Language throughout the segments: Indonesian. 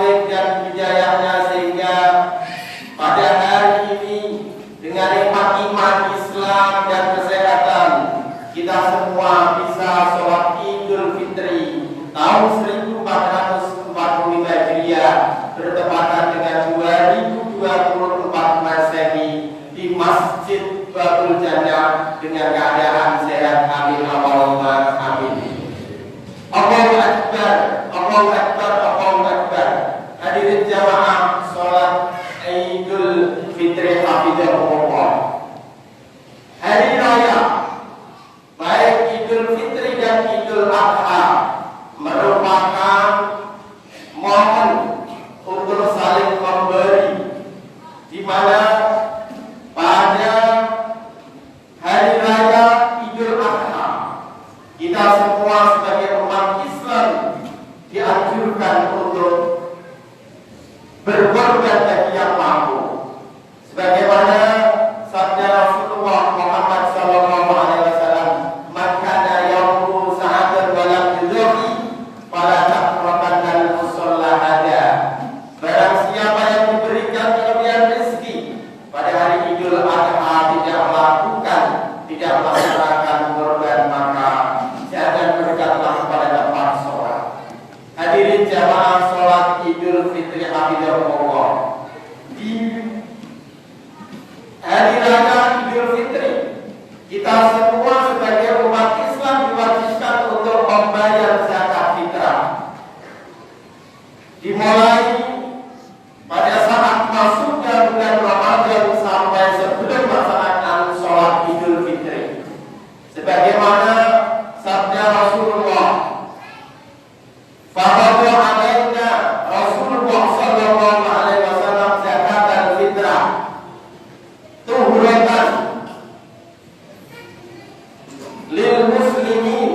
taufik dan hidayahnya sehingga pada hari ini dengan keadaan sehat. Amin Allahumma amin. Allahu Akbar, Allahu Akbar, Allahu Akbar. Hadirin jamaah salat Idul Fitri hafizahumullah. Hari raya baik Idul Fitri dan Idul Adha merupakan momen untuk saling memberi, di mana pada hari raya Idul Adha kita semua sebagai umat Islam dianjurkan untuk berkorban bagi yang mampu, sebagaimana sabda Rasulullah Muhammad sallallahu alaihi wasallam, "Maka yaumu sa'atan wa lam yudhi fala taqrabanna al-musalla hada." Barang siapa yang diberikan kelebihan rezeki pada hari Idul Adha tidak melakukan, tidak melaksanakan korban, maka jangan berdekatlah kepada tempat sholat. Hadirin jamaah sholat Idul Fitri hafizahumullah. Di hari raya Idul Fitri kita semua sebagai umat Islam diwajibkan untuk membayar zakat fitrah. Dimulai pada saat masuknya bulan Ramadan sampai sebelum melaksanakan sholat Idul Fitri, sebagaimana sabda Rasulullah, "Faradu alaina Rasulullah sallallahu alaihi wasallam zakat al-fitrah tuhratan lil muslimin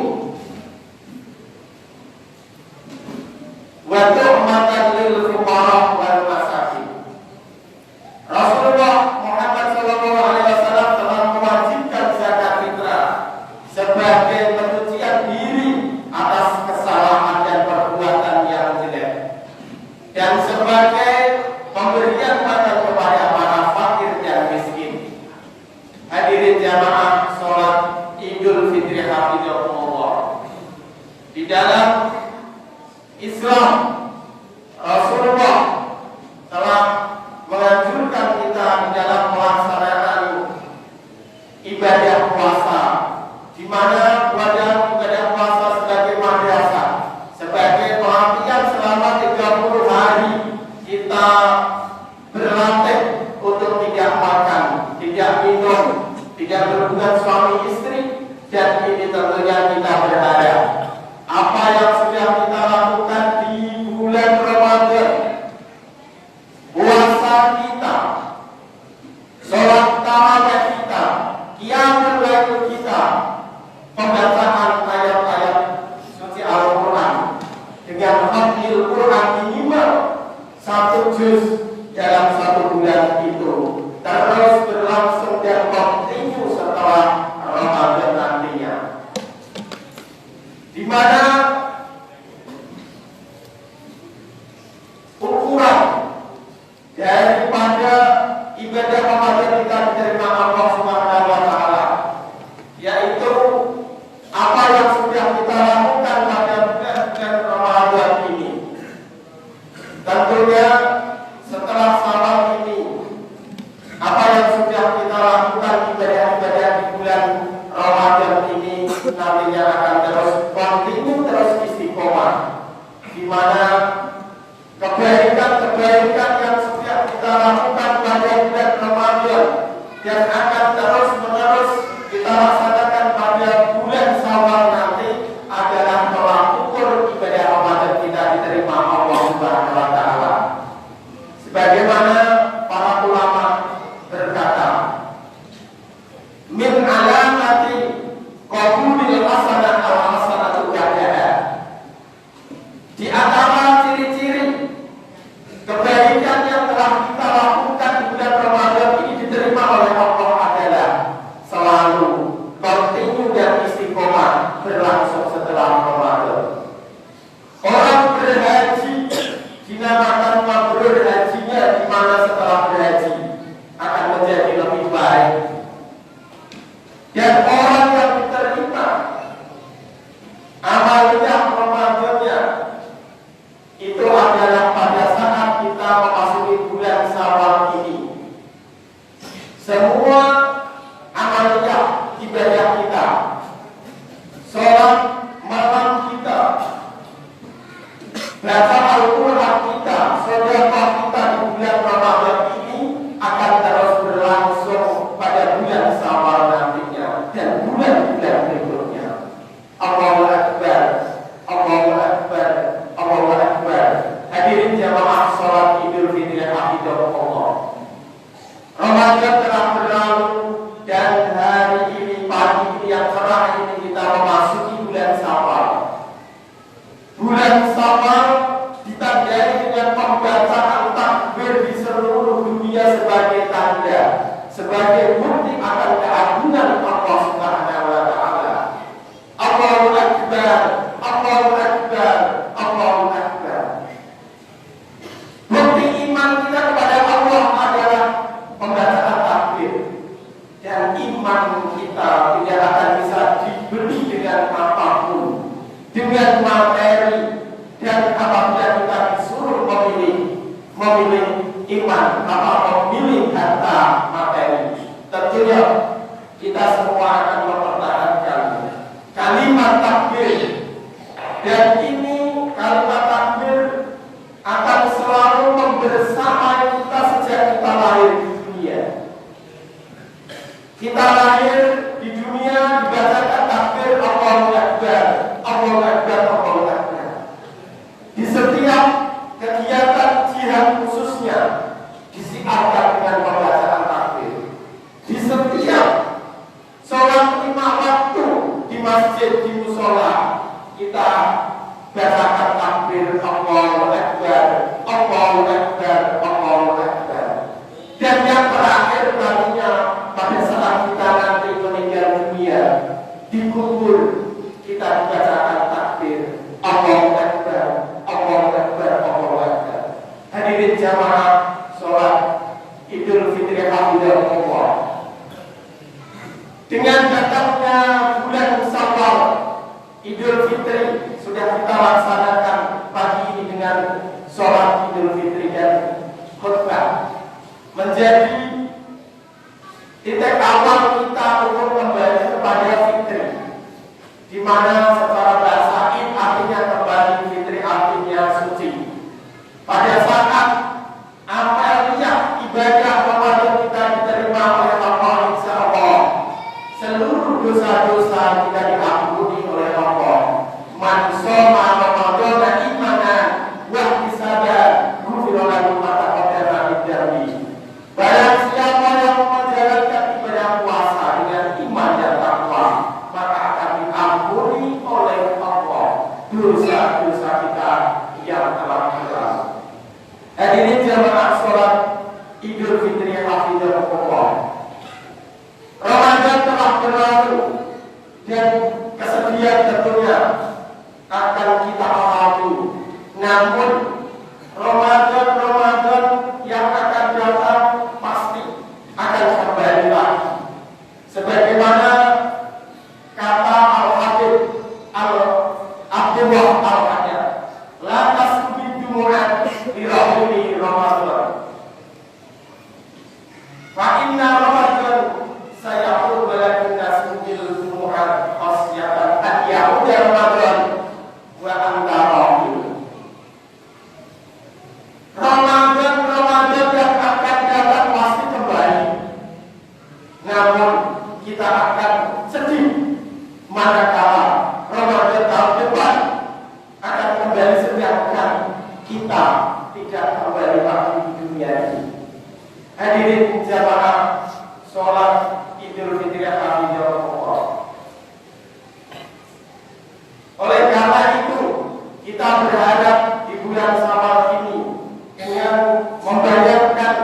wa tu'matan lil fuqara wal masakin." Rasulullah Muhammad sallallahu alaihi wasallam telah mewajibkan zakat fitrah sebagai pencucian diri atas kesalahan dan perbuatan yang jelek, dan sebagai pemberian makan kepada para fakir dan miskin. Hadirin jamaah sholat Idul Fitri hafizahumullah. Di dalam Islam, Rasulullah telah menganjurkan kita di dalam pelaksanaan ibadah puasa, di mana ibadah puasa sebagai madrasah, sebagai pelatihan selama 30 hari kita berlatih untuk tidak makan, tidak minum, tidak berhubungan suami istri. Dan ini tentunya kita berharap apa yang sudah kita lakukan di bulan Ramadan, puasa kita, sholat tarawih kita, qiyamul lail kita, pembacaan ayat-ayat suci Al-Quran dengan hafil Quran minimal 1 juz dalam 1 bulan itu terus berlangsung dan kontinu setelah Ramadan nantinya, di mana ukuran daripada ibadah Ramadan kita diterima Allah Subhanahu wa taala, yaitu apa yang sudah kita lakukan pada bulan Ramadan ini. Tentunya setelah salat ini, apa yang sudah kita lakukan ibadah-ibadah di bulan Ramadan ini nantinya akan terus kontinu, terus istiqomah, di mana kebaikan-kebaikan yang sudah kita lakukan pada bulan Ramadan dan akan terus menerus kita laksanakan pada bulan Syawal nanti adalah tolak ukur ibadah Ramadan kita diterima Allah Subhanahu wa taala. Sebagaimana para ulama berkata, min alamati qabulil hasanah al-hasanatu ba'daha. Di antara ciri-ciri kebaikan yang telah kita lakukan di bulan Ramadan ini diterima oleh Allah adalah selalu kontinu dan istiqomah berlangsung setelah Ramadan. Orang berhaji dinamakan mabrur hajinya, di mana setelah berhaji akan menjadi lebih baik. Dan orang yang diterima amalnya Ramadannya itu adalah pada saat kita memasuki bulan Syawal ini. Semua amalnya sebagai bukti akan keagungan Allah Subhanahu wa taala. Allahu Akbar, Allahu Akbar, Allahu Akbar. Bukti iman kita kepada Allah adalah pembacaan takbir. Dan iman kita tidak akan bisa dibeli dengan apapun, dengan materi. Dan apabila kita disuruh memilih iman atau memilih harta materi, tentunya kita semua akan mempertahankan kalimat takbir. Dan ini kalimat takbir akan selalu membersamai kita sejak kita lahir di dunia. Kita lahir di dunia dibacakan takbir Allahu Akbar, Allahu Akbar, Allahu Akbar. Di setiap kegiatan jihad khususnya disiarkan dengan pembacaan takbir. Di setiap sholat 5 waktu di masjid, di musola, kita bacakan takbir Allahu Akbar, Allahu Akbar, Allahu Akbar. Dan yang terakhir nantinya pada saat kita nanti meninggal dunia, dikubur, kita dibacakan takbir Allahu Akbar, Allahu Akbar, Allahu Akbar. Hadirin jamaah sholat Idul Fitri Hafidhahullah. Dengan datangnya bulan Syawal, Idul Fitri sudah kita laksanakan pagi ini dengan sholat Idul Fitri dan khutbah, menjadi titik awal kita untuk kembali kepada fitri, di mana secara bahasa Id artinya kembali, fitri artinya suci. Pada saat amaliyah ibadah Ramadan kita diterima oleh Allah, insya Allah seluruh dosa-dosa kita diampuni oleh Allah. Man shoma Ramadan imanan wa ihtisaban ghufira lahu ma taqaddama min dhanbi. Barang siapa yang menjalankan ibadah puasa dengan iman dan takwa, maka akan diampuni oleh Allah dosa-dosa kita yang telah berlalu. Hadirin jamaah sholat Idul Fitri Hafidhahullah. Ramadan telah berlalu dan kesedihan tentunya akan kita alami. Namun Ramadan yang akan datang pasti akan kembali lagi. Sebagaimana kata Al-Habib Abdullah Al-Hajar, la tasbih jumu'at di Ramadan. Fa inna Ramadan sayaqul walakin nasbihil jumu'at khasyatan an ya'uda Ramadan wa anta rahim. Ramadan yang akan datang pasti kembali. Namun kita akan sedih manakala Ramadan tahun depan akan kembali sedangkan kita tidak kembali lagi di dunia ini. Hadirin jamaah sholat Idul Fitri Hafidhahullah. Oleh karena itu kita berharap di bulan Syawal ini dengan membayarkan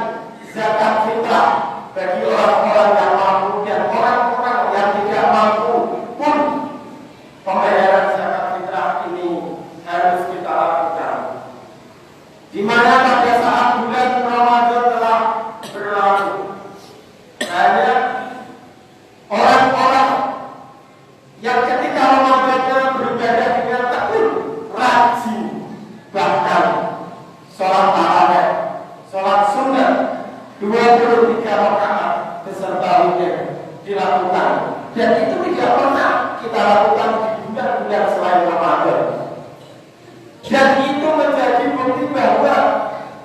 zakat fitrah bagi orang-orang yang mampu dan orang-orang yang tidak mampu pun pembayaran zakat fitrah ini harus kita lakukan. Di mana pada saat bulan Ramadan telah berlalu, banyak orang-orang yang ketika Ramadan beribadah dengan tekun, rajin, bahkan sholat tarawih, sholat sunnah 23 rakaat beserta witir dilakukan, dan itu tidak pernah kita lakukan di bulan-bulan selain Ramadan. Dan itu menjadi bukti bahwa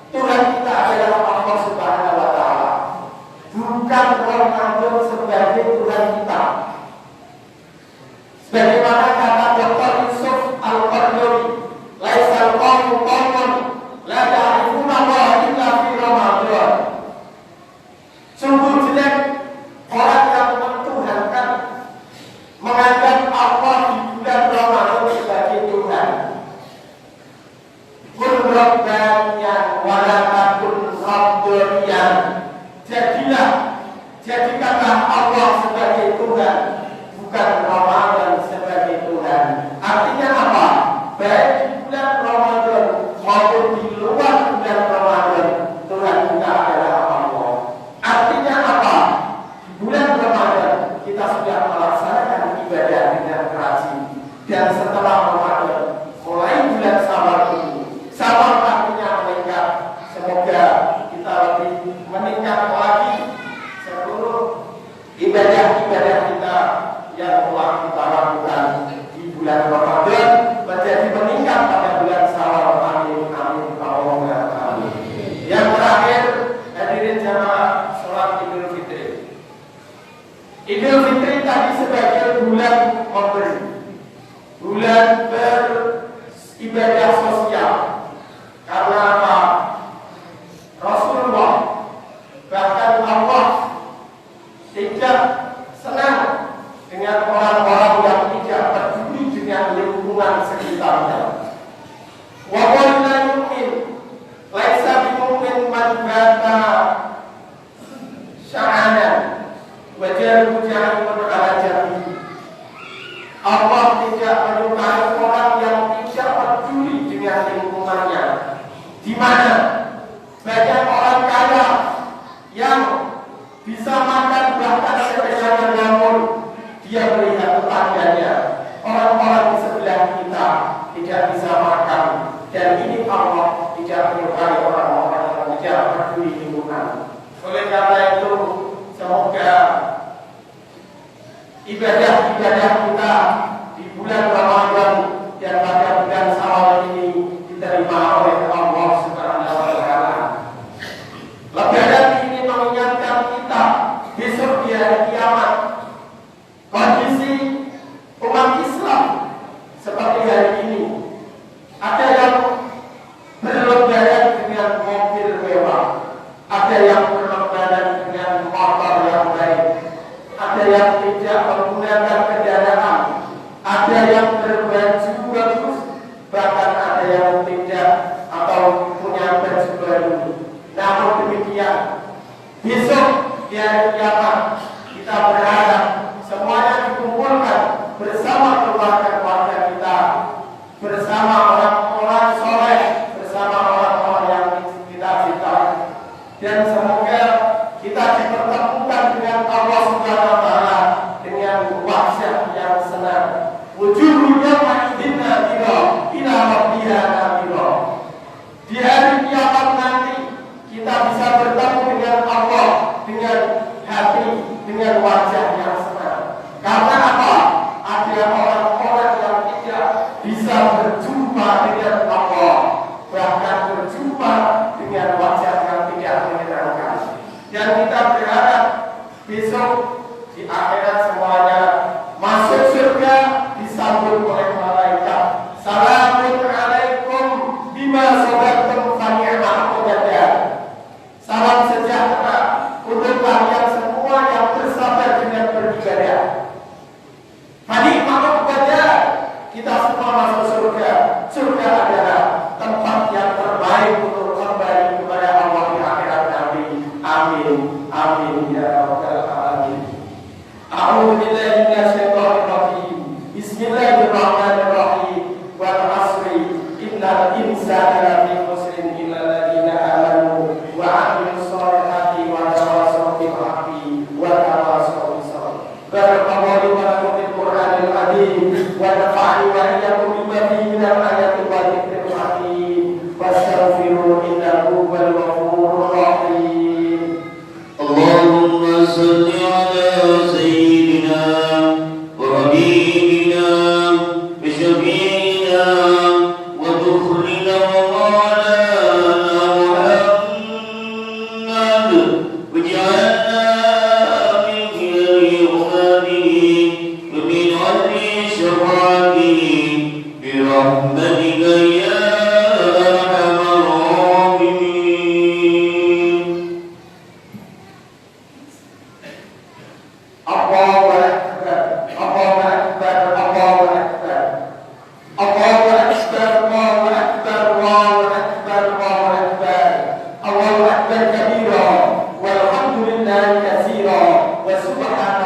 Tuhan kita adalah Allah Subhanahu wa taala, bukan Ramadan sebagai Tuhan kita. Sebagaimana kata Dr. Yusuf Al-Qardawi, laisal qawmu qawmun la ya'rifuna Allah illa fi Ramadan. Sungguh jelek orang yang mentuhankan, menganggap Allah di bulan Ramadan sebagai Tuhan. Kun rabbaniyan wa la takun rabbaniyan. Jadilah jadikanlah Allah sebagai Tuhan, bukan Ramadan sebagai Tuhan. Artinya apa? Baik di bulan Ramadan maupun di luar bulan Ramadan, Tuhan kita adalah Allah. Artinya apa? Di bulan Ramadan kita sudah melaksanakan ibadah dengan rajin, dan setelah Ramadan mulai bulan Syawal ini, Syawal artinya meningkat. Semoga kita lebih meningkat lagi seluruh ibadah-ibadah kita yang telah kita lakukan di bulan Ramadan menjadi meningkat pada bulan Syawal. Amin, amin, Allahumma amin. Yang terakhir, hadirin jamaah sholat Idul Fitri. Idul Fitri tadi sebagai bulan memberi, bulan beribadah sosial. Karena apa? Rasulullah bahkan Allah tidak senang dengan orang-orang yang tidak peduli dengan lingkungan sekitarnya. Wa qala yu'min laisa bimu'min man bata sya'anan wa jaru jahimun ala jahili. Allah tidak menyukai orang yang tidak peduli dengan lingkungannya. Di mana banyak orang kaya yang bisa makan bahkan sepedahan namun dia melihat tetangganya, orang-orang di sebelah kita tidak bisa makan, dan ini Allah tidak menyukai orang-orang yang tidak peduli lingkungan. Oleh karena itu, semoga ibadah-ibadah kita di bulan Ramadan dan pada bulan Syawal ini diterima oleh Allah Subhanahu wa taala. Lebaran ini mengingatkan kita besok di hari kiamat. Kondisi umat Islam seperti hari ini, ada yang berlebaran dengan mobil mewah, ada yang berlebaran dengan motor yang baik, ada yang tidak menggunakan kendaraan, ada yang berbaju bagus, bahkan ada yang tidak atau punya baju baru. Namun demikian, besok di hari kiamat kita berharap semuanya dikumpulkan bersama keluarga-keluarga kita, bersama orang-orang soleh, bersama orang-orang yang kita cintai, dan semoga kita dipertemukan dengan Allah Subhanahu wa taala dengan wajah yang senang. Wujuhnya ma'idina ila rabbiha nadhira. Di hari kiamat nanti kita bisa bertemu dengan Allah dengan hati, dengan wajah yang senang. Karena apa? Ada orang-orang yang tidak bisa berjumpa dengan Allah, bahkan berjumpa dengan wajah yang tidak menyenangkan. Dan kita berharap besok di akhirat semuanya masuk surga disambut oleh malaikat. Salamun alaikum bima sabartum fa ni'mal uqadah. Salam sejahtera untuk kalian semua yang bersabar dengan beribadah. Fani maka kepada kita semua masuk surga. Surga adalah tempat yang terbaik untuk kembali kepada Allah di akhirat nanti. Amin, amin ya rabbal alamin. A'udzu billahi minasyaitonir rajim. Bismillahirrahmanirrahim. Wal 'asri innal insana lafi khusrin illa alladziina aamanu wa 'amilus shalihati wa tawassaw bil haqqi wa tawassaw bis sabr. Barakallahu wa lakum fil Qur'anil 'azim wa nafa'ani wa iyyakum bima fihi minal ayati wa dzikril hakim. Fastaghfiru innahu huwal ghafurur rahim. Allahumma shalli 'ala sayyidina wa habibina wa syafi'ina wa dukhlina wa maulana Muhammad waj'alna min khayri ummatihi wa min ahli syafa'atihi bi rahmatika ya arhamar rahimin. Allahu akbar, Allahu akbar, Allahu akbar. Allahu akbar, Allahu akbar, Allahu akbar, Allahu akbar. Allahu akbar kabira walhamdulillahi katsira wa sebuah